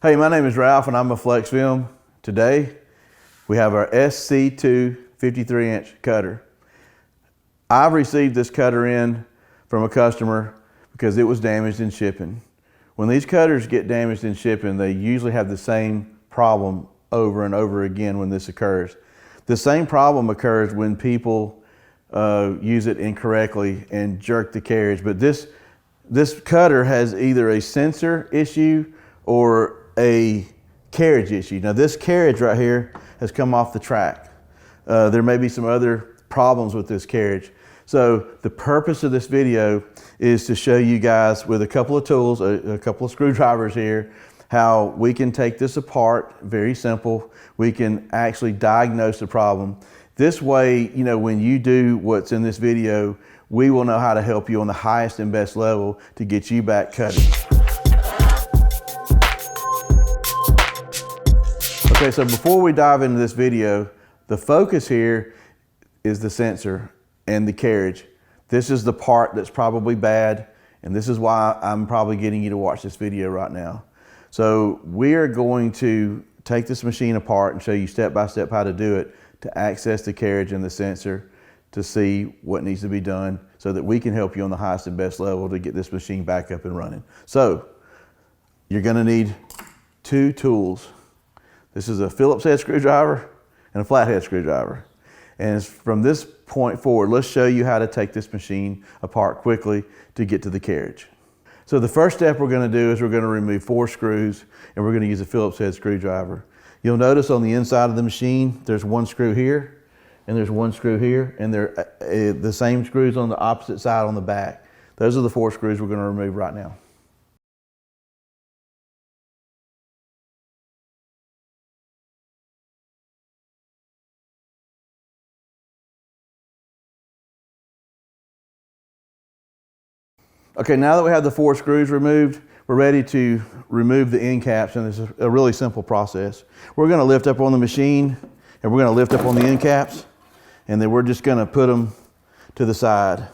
Hey, my name is Ralph and I'm a Flexfilm. Today we have our SC2 53-inch cutter. I've received this cutter in from a customer because it was damaged in shipping. When these cutters get damaged in shipping, they usually have the same problem over and over again when this occurs. The same problem occurs when people use it incorrectly and jerk the carriage, but this cutter has either a sensor issue or a carriage issue. Now this carriage right here has come off the track. There may be some other problems with this carriage. So the purpose of this video is to show you guys with a couple of tools, a couple of screwdrivers here, how we can take this apart. Very simple. We can actually diagnose the problem. This way, you know, when you do what's in this video, we will know how to help you on the highest and best level to get you back cutting. Okay, so before we dive into this video, the focus here is the sensor and the carriage. This is the part that's probably bad, and this is why I'm probably getting you to watch this video right now. So we are going to take this machine apart and show you step by step how to do it to access the carriage and the sensor to see what needs to be done so that we can help you on the highest and best level to get this machine back up and running. So you're gonna need two tools. This is a Phillips head screwdriver and a flathead screwdriver. And from this point forward, let's show you how to take this machine apart quickly to get to the carriage. So the first step we're going to do is we're going to remove 4 screws, and we're going to use a Phillips head screwdriver. You'll notice on the inside of the machine, there's 1 screw here, and there's 1 screw here, and they're the same screws on the opposite side on the back. Those are the 4 screws we're going to remove right now. Okay, now that we have the 4 screws removed, we're ready to remove the end caps, and it's a really simple process. We're gonna lift up on the machine, and we're gonna lift up on the end caps, and then we're just gonna put them to the side.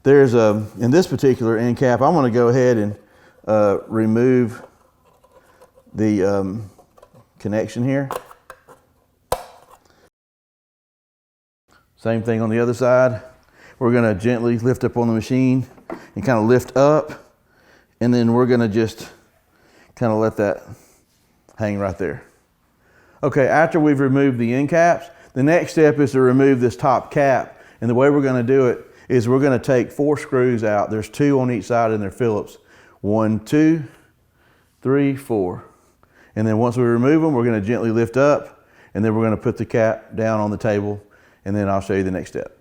There's in this particular end cap, I'm gonna go ahead and remove the connection here. Same thing on the other side. We're gonna gently lift up on the machine and kind of lift up, and then we're gonna just kind of let that hang right there. Okay, after we've removed the end caps, the next step is to remove this top cap, and the way we're gonna do it is we're gonna take 4 screws out. There's 2 on each side and they're Phillips. 1, 2, 3, 4. And then once we remove them, we're gonna gently lift up, and then we're gonna put the cap down on the table, and then I'll show you the next step.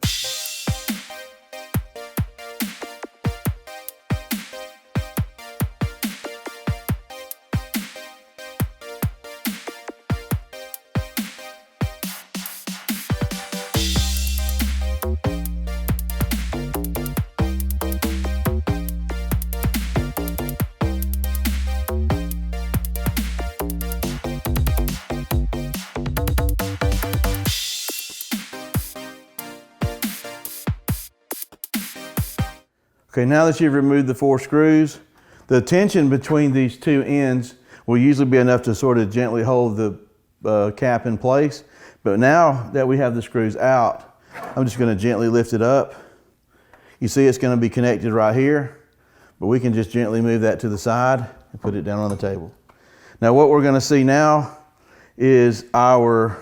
Okay, now that you've removed the 4 screws, the tension between these 2 ends will usually be enough to sort of gently hold the cap in place. But now that we have the screws out, I'm just going to gently lift it up. You see it's going to be connected right here, but we can just gently move that to the side and put it down on the table. Now what we're going to see now is our,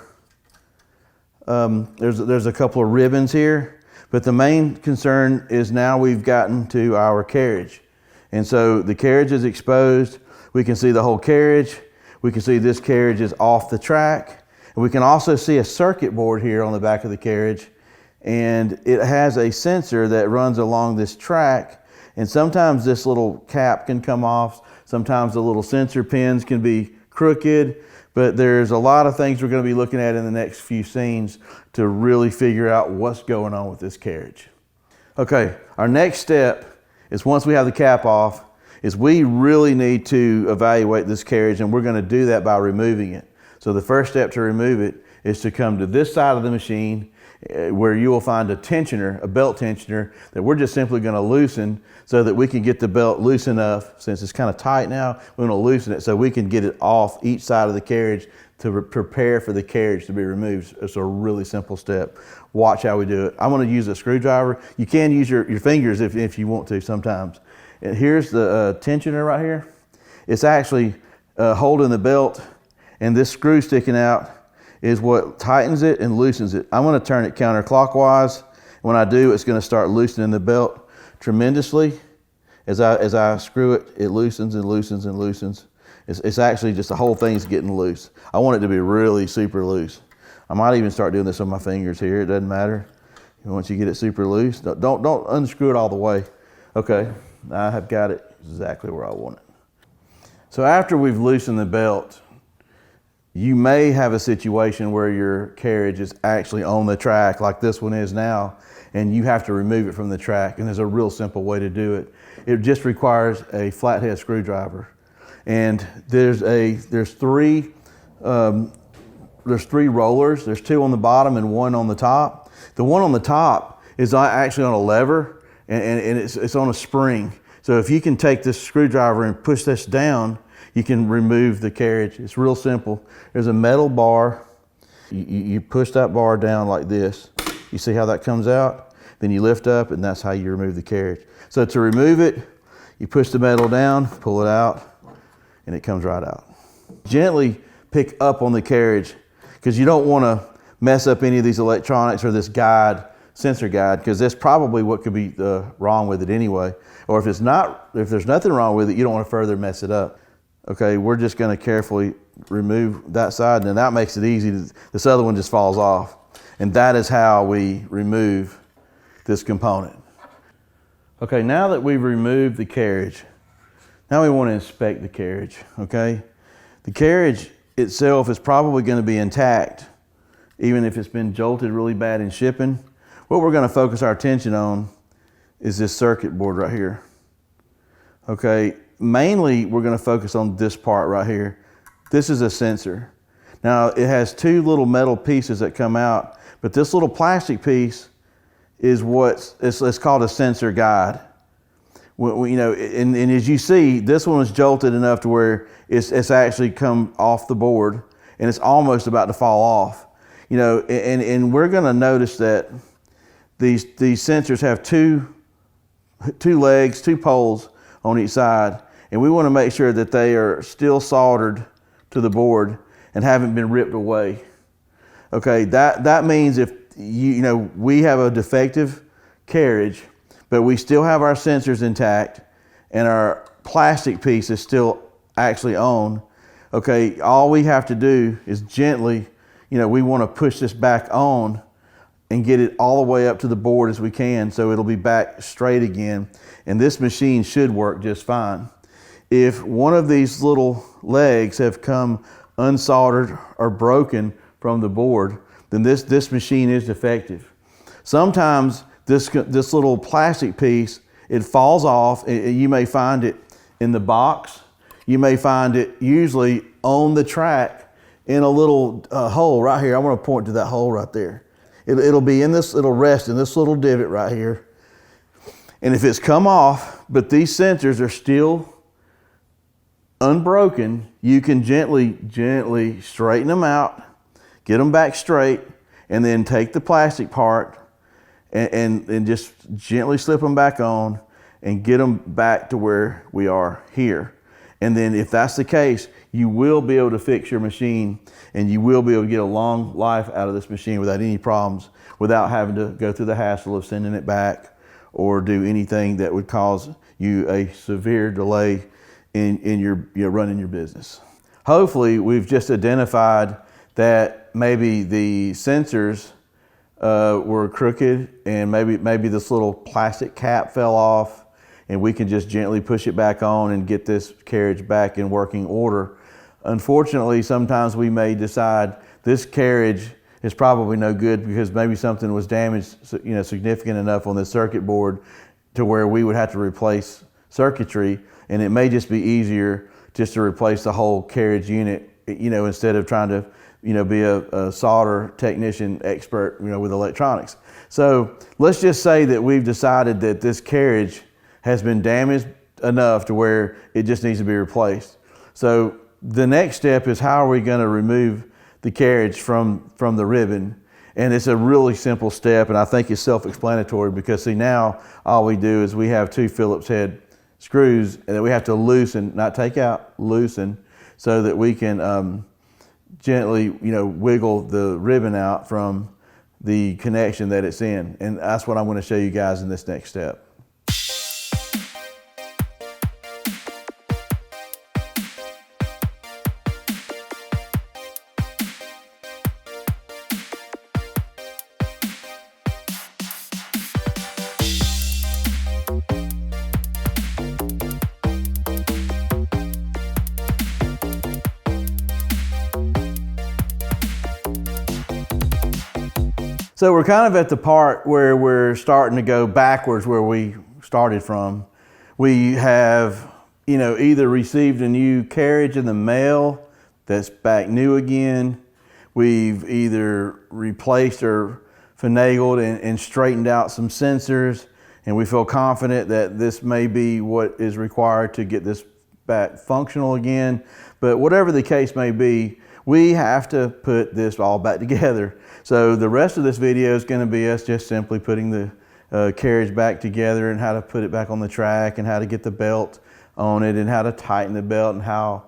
there's a couple of ribbons here. But the main concern is now we've gotten to our carriage. And so the carriage is exposed. We can see the whole carriage. We can see this carriage is off the track. And we can also see a circuit board here on the back of the carriage. And it has a sensor that runs along this track. And sometimes this little cap can come off. Sometimes the little sensor pins can be crooked. But there's a lot of things we're going to be looking at in the next few scenes to really figure out what's going on with this carriage. Okay, our next step is once we have the cap off, is we really need to evaluate this carriage, and we're going to do that by removing it. So the first step to remove it is to come to this side of the machine where you will find a tensioner, a belt tensioner, that we're just simply going to loosen so that we can get the belt loose enough. Since it's kind of tight now, we're going to loosen it so we can get it off each side of the carriage to prepare for the carriage to be removed. It's a really simple step. Watch how we do it. I'm going to use a screwdriver. You can use your fingers if you want to sometimes. And here's the tensioner right here. It's actually holding the belt, and this screw sticking out is what tightens it and loosens it. I'm going to turn it counterclockwise. When I do, it's going to start loosening the belt tremendously. As I screw it, it loosens and loosens and loosens. It's actually just the whole thing's getting loose. I want it to be really super loose. I might even start doing this on my fingers here. It doesn't matter. Once you get it super loose, don't unscrew it all the way. Okay, I have got it exactly where I want it. So after we've loosened the belt, you may have a situation where your carriage is actually on the track like this one is now, and you have to remove it from the track. And there's a real simple way to do it. It just requires a flathead screwdriver. And there's three rollers. There's two on the bottom and one on the top. The one on the top is actually on a lever, and it's on a spring. So if you can take this screwdriver and push this down, you can remove the carriage. It's real simple. There's a metal bar. You push that bar down like this. You see how that comes out? Then you lift up, and that's how you remove the carriage. So to remove it, you push the metal down, pull it out, and it comes right out. Gently pick up on the carriage, because you don't want to mess up any of these electronics or this guide, sensor guide, because that's probably what could be wrong with it anyway. Or if there's nothing wrong with it, you don't want to further mess it up. Okay, we're just going to carefully remove that side, and then that makes it easy. This other one just falls off. And that is how we remove this component. Okay, now that we've removed the carriage, now we want to inspect the carriage, okay? The carriage itself is probably going to be intact, even if it's been jolted really bad in shipping. What we're going to focus our attention on is this circuit board right here. Okay, mainly we're going to focus on this part right here. This is a sensor. Now it has two little metal pieces that come out, but this little plastic piece is it's called a sensor guide. You know, and as you see, this one was jolted enough to where it's actually come off the board, and it's almost about to fall off. You know, and we're going to notice that these sensors have two legs, two poles on each side, and we want to make sure that they are still soldered to the board and haven't been ripped away. Okay, that means if you know we have a defective carriage, but we still have our sensors intact and our plastic piece is still actually on, okay, all we have to do is gently, you know, we want to push this back on and get it all the way up to the board as we can so it'll be back straight again, and this machine should work just fine. If one of these little legs have come unsoldered or broken from the board, then this machine is defective. Sometimes this little plastic piece, it falls off. You may find it in the box. You may find it usually on the track in a little hole right here. I want to point to that hole right there. It'll be in this, it'll rest in this little divot right here. And if it's come off, but these sensors are still unbroken, you can gently straighten them out, get them back straight, and then take the plastic part and just gently slip them back on and get them back to where we are here. And then if that's the case, you will be able to fix your machine, and you will be able to get a long life out of this machine without any problems, without having to go through the hassle of sending it back or do anything that would cause you a severe delay in your running your business. Hopefully we've just identified that maybe the sensors were crooked, and maybe this little plastic cap fell off, and we can just gently push it back on and get this carriage back in working order. Unfortunately, sometimes we may decide this carriage is probably no good because maybe something was damaged, you know, significant enough on the circuit board to where we would have to replace circuitry, and it may just be easier just to replace the whole carriage unit, you know, instead of trying to be a solder technician expert, with electronics. So let's just say that we've decided that this carriage has been damaged enough to where it just needs to be replaced. So the next step is, how are we going to remove the carriage from the ribbon? And it's a really simple step, and I think it's self-explanatory, because see, now all we do is we have 2 Phillips head screws that we have to loosen, not take out, loosen, so that we can gently, wiggle the ribbon out from the connection that it's in. And that's what I'm going to show you guys in this next step. So we're kind of at the part where we're starting to go backwards where we started from. We have, either received a new carriage in the mail that's back new again. We've either replaced or finagled and straightened out some sensors, and we feel confident that this may be what is required to get this back functional again. But whatever the case may be, we have to put this all back together. So the rest of this video is going to be us just simply putting the carriage back together, and how to put it back on the track, and how to get the belt on it, and how to tighten the belt, and how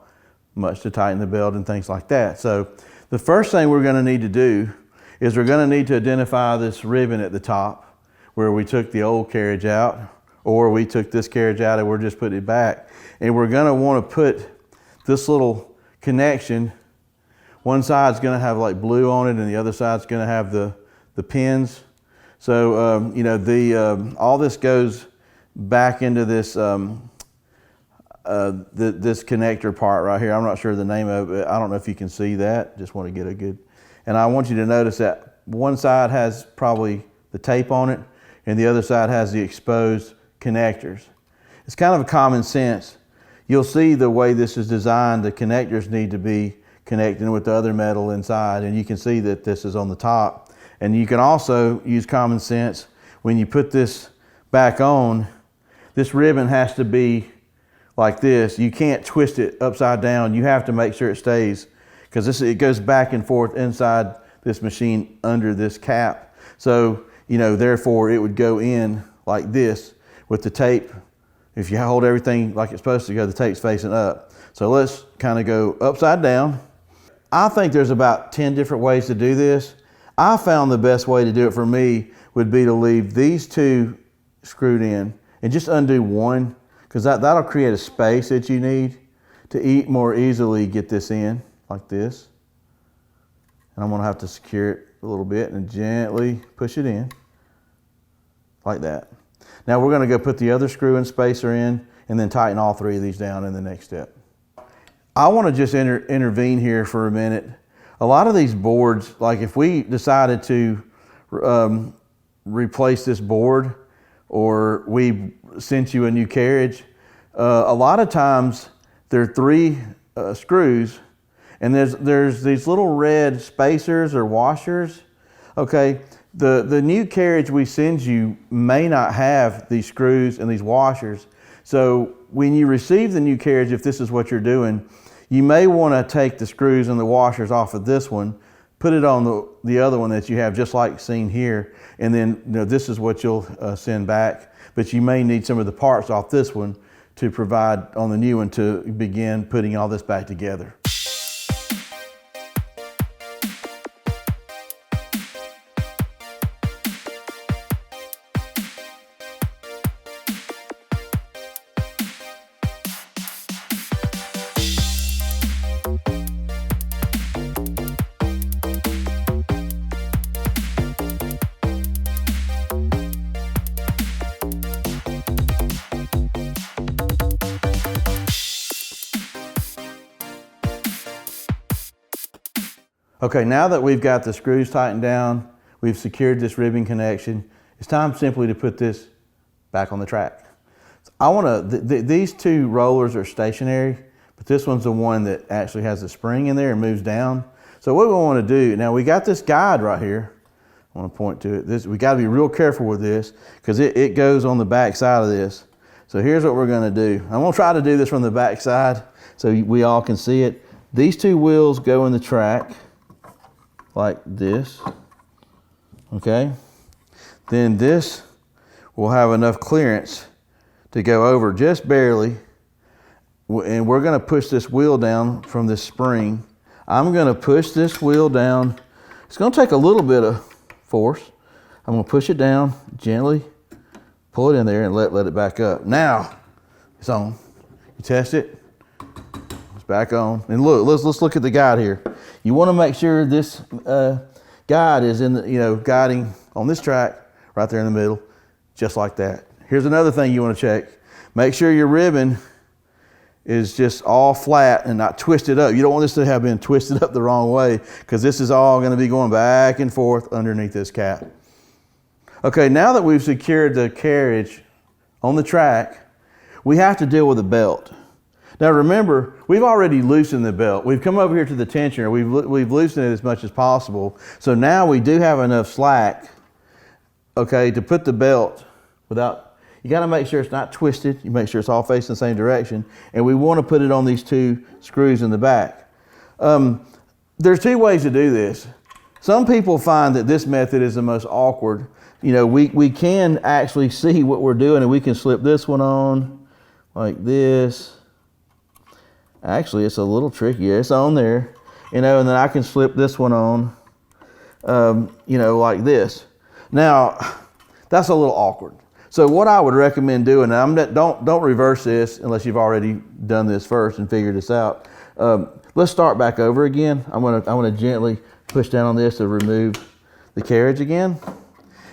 much to tighten the belt, and things like that. So the first thing we're going to need to do is we're going to need to identify this ribbon at the top where we took the old carriage out, or we took this carriage out and we're just putting it back. And we're going to want to put this little connection. One side's going to have like blue on it, and the other side's going to have the pins. So all this goes back into this this connector part right here. I'm not sure the name of it. I don't know if you can see that. Just want to get a good. And I want you to notice that one side has probably the tape on it, and the other side has the exposed connectors. It's kind of a common sense. You'll see the way this is designed. The connectors need to be connecting with the other metal inside, and you can see that this is on the top. And you can also use common sense when you put this back on. This ribbon has to be like this. You can't twist it upside down. You have to make sure it stays, because it goes back and forth inside this machine under this cap. So therefore it would go in like this with the tape. If you hold everything like it's supposed to go, the tape's facing up. So let's kind of go upside down. I think there's about 10 different ways to do this. I found the best way to do it for me would be to leave these 2 screwed in and just undo one, because that'll create a space that you need to more easily get this in like this. And I'm going to have to secure it a little bit and gently push it in like that. Now we're going to go put the other screw and spacer in, and then tighten all 3 of these down in the next step. I want to just intervene here for a minute. A lot of these boards, like if we decided to replace this board, or we sent you a new carriage, a lot of times there are 3 screws, and there's these little red spacers or washers. Okay, the new carriage we send you may not have these screws and these washers. So when you receive the new carriage, if this is what you're doing, you may want to take the screws and the washers off of this one, put it on the other one that you have, just like seen here, and then this is what you'll send back. But you may need some of the parts off this one to provide on the new one to begin putting all this back together. Okay, now that we've got the screws tightened down, we've secured this ribbon connection, it's time simply to put this back on the track. So these 2 rollers are stationary, but this one's the one that actually has a spring in there and moves down. So what we want to do, now we got this guide right here. I want to point to it. We got to be real careful with this because it goes on the back side of this. So here's what we're going to do. I'm going to try to do this from the back side so we all can see it. These two wheels go in the track like this, okay? Then this will have enough clearance to go over just barely, and we're going to push this wheel down from this spring. I'm going to push this wheel down. It's going to take a little bit of force. I'm going to push it down gently, pull it in there, and let it back up. Now it's on. You test it. It's back on. And look, let's look at the guide here. You want to make sure this guide is in the guiding on this track right there in the middle, just like that. Here's another thing you want to check. Make sure your ribbon is just all flat and not twisted up. You don't want this to have been twisted up the wrong way because this is all going to be going back and forth underneath this cap. Okay, now that we've secured the carriage on the track, we have to deal with the belt. Now remember, we've already loosened the belt. We've come over here to the tensioner. We've loosened it as much as possible. So now we do have enough slack, okay, to put the belt without. You got to make sure it's not twisted. You make sure it's all facing the same direction. And we want to put it on these two screws in the back. There's two ways to do this. Some people find that this method is the most awkward. We can actually see what we're doing, and we can slip this one on like this. Actually, it's a little trickier. It's on there, and then I can slip this one on, like this. Now, that's a little awkward. So what I would recommend doing, and don't reverse this unless you've already done this first and figured this out. Let's start back over again. I'm gonna gently push down on this to remove the carriage again,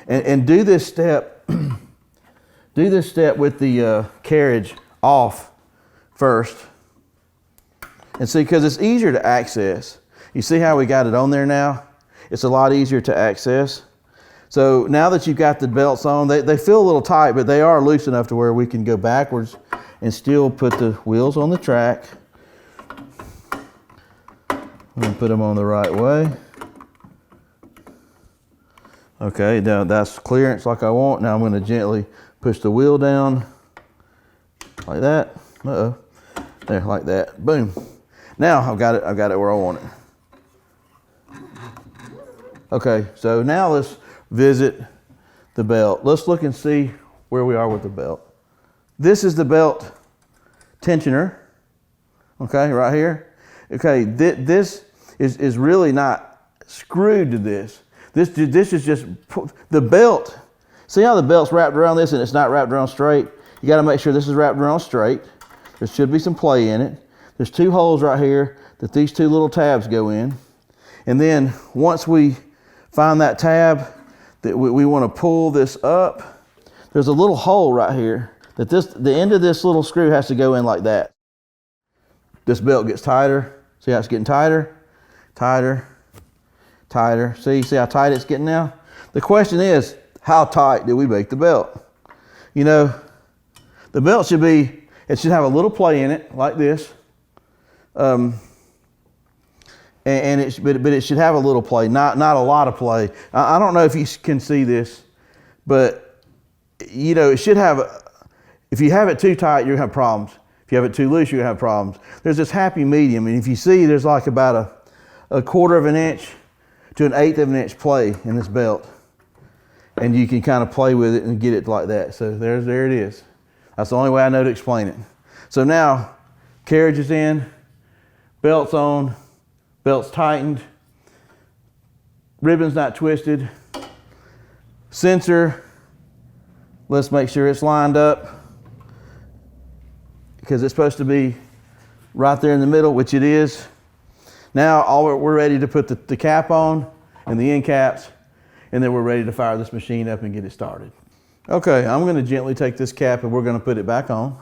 and do this step. Do this step with the carriage off first, and see, because it's easier to access. You see how we got it on there now? It's a lot easier to access. So now that you've got the belts on, they feel a little tight, but they are loose enough to where we can go backwards and still put the wheels on the track. I'm gonna put them on the right way. Okay, now that's clearance like I want. Now I'm gonna gently push the wheel down like that. Uh-oh, there, like that, boom. Now I've got it where I want it. Okay, so now let's visit the belt. Let's look and see where we are with the belt. This is the belt tensioner, okay, right here. Okay, this is really not screwed to this. This is just the belt. See how the belt's wrapped around this and it's not wrapped around straight? You got to make sure this is wrapped around straight. There should be some play in it. There's two holes right here that these two little tabs go in. And then once we find that tab, that we want to pull this up. There's a little hole right here that the end of this little screw has to go in like that. This belt gets tighter. See how it's getting tighter? Tighter, tighter. See how tight it's getting now? The question is, how tight do we make the belt? The belt should have a little play in it like this. But it should have a little play, not a lot of play. I don't know if you can see this, but it should have. If you have it too tight, you're gonna have problems. If you have it too loose, you're gonna have problems. There's this happy medium, and if you see, there's like about a 1/4 of an inch to an 1/8 of an inch play in this belt, and you can kind of play with it and get it like that. So there it is. That's the only way I know to explain it. So now, carriage is in, belt's on. Belt's tightened, ribbon's not twisted. Sensor, let's make sure it's lined up because it's supposed to be right there in the middle, which it is. Now we're ready to put the cap on and the end caps, and then we're ready to fire this machine up and get it started. Okay, I'm gonna gently take this cap and we're gonna put it back on.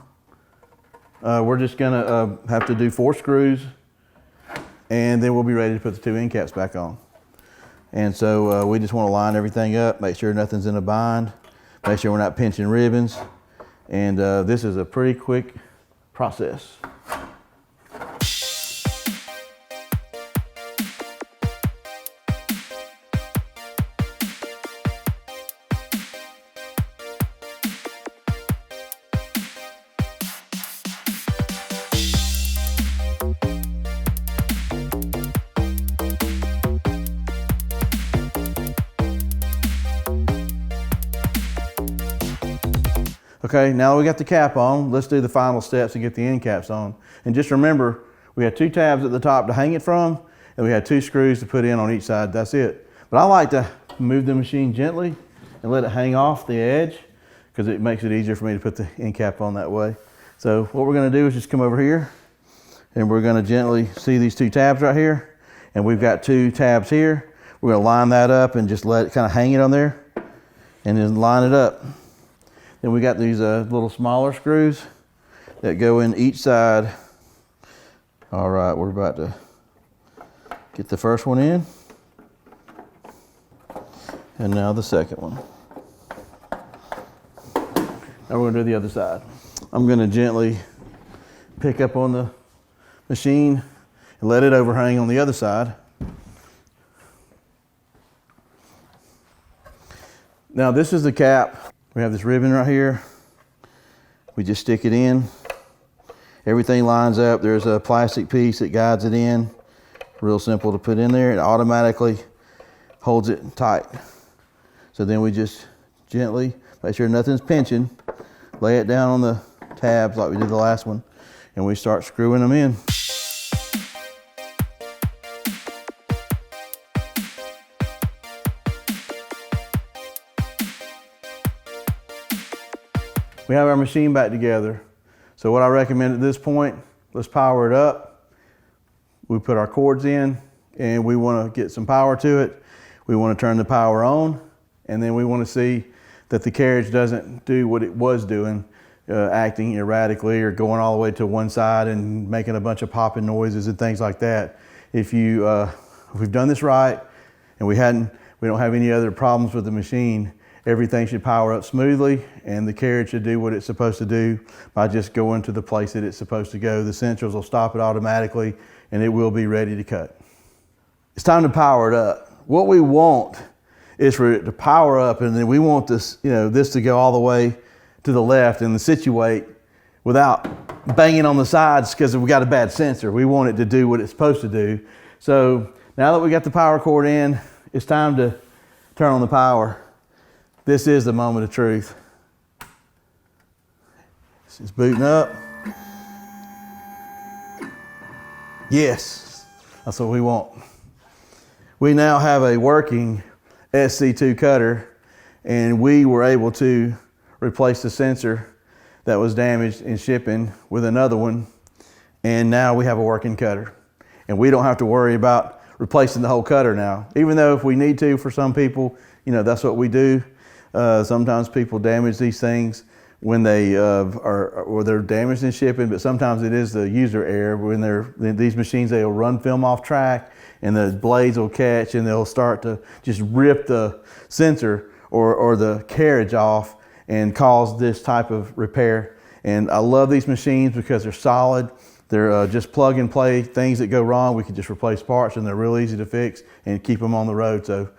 We're just gonna have to do 4 screws, and then we'll be ready to put the 2 end caps back on. And so we just want to line everything up, make sure nothing's in a bind, make sure we're not pinching ribbons. And this is a pretty quick process. Okay, now that we got the cap on, let's do the final steps and get the end caps on. And just remember, we had 2 tabs at the top to hang it from, and we had 2 screws to put in on each side. That's it. But I like to move the machine gently and let it hang off the edge because it makes it easier for me to put the end cap on that way. So what we're going to do is just come over here, and we're going to gently see these 2 tabs right here, and we've got 2 tabs here. We're going to line that up and just let it kind of hang it on there and then line it up. Then we got these little smaller screws that go in each side. All right, we're about to get the first one in. And now the second one. Now we're gonna do the other side. I'm gonna gently pick up on the machine and let it overhang on the other side. Now this is the cap. We have this ribbon right here. We just stick it in. Everything lines up. There's a plastic piece that guides it in. Real simple to put in there. It automatically holds it tight. So then we just gently make sure nothing's pinching, lay it down on the tabs like we did the last one, and we start screwing them in. We have our machine back together. So what I recommend at this point, let's power it up. We put our cords in and we want to get some power to it. We want to turn the power on, and then we want to see that the carriage doesn't do what it was doing, acting erratically or going all the way to one side and making a bunch of popping noises and things like that. If we've done this right and we don't have any other problems with the machine, everything should power up smoothly, and the carriage should do what it's supposed to do by just going to the place that it's supposed to go. The sensors will stop it automatically, and it will be ready to cut. It's time to power it up. What we want is for it to power up, and then we want this, this to go all the way to the left and situate without banging on the sides because we got a bad sensor. We want it to do what it's supposed to do. So now that we got the power cord in, it's time to turn on the power. This is the moment of truth. It's booting up. Yes, that's what we want. We now have a working SC2 cutter, and we were able to replace the sensor that was damaged in shipping with another one, and now we have a working cutter. And we don't have to worry about replacing the whole cutter now, even though if we need to for some people, that's what we do. Sometimes people damage these things when they're damaged in shipping, but sometimes it is the user error. When these machines, they'll run film off track and the blades will catch and they'll start to just rip the sensor or the carriage off and cause this type of repair. And I love these machines because they're solid. They're just plug and play. Things that go wrong, we can just replace parts, and they're real easy to fix and keep them on the road. So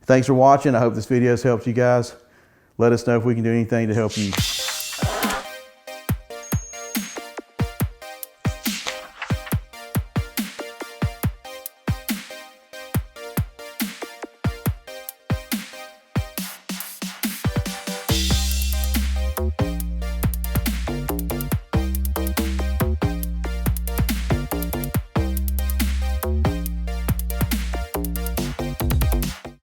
thanks for watching. I hope this video has helped you guys. Let us know if we can do anything to help you.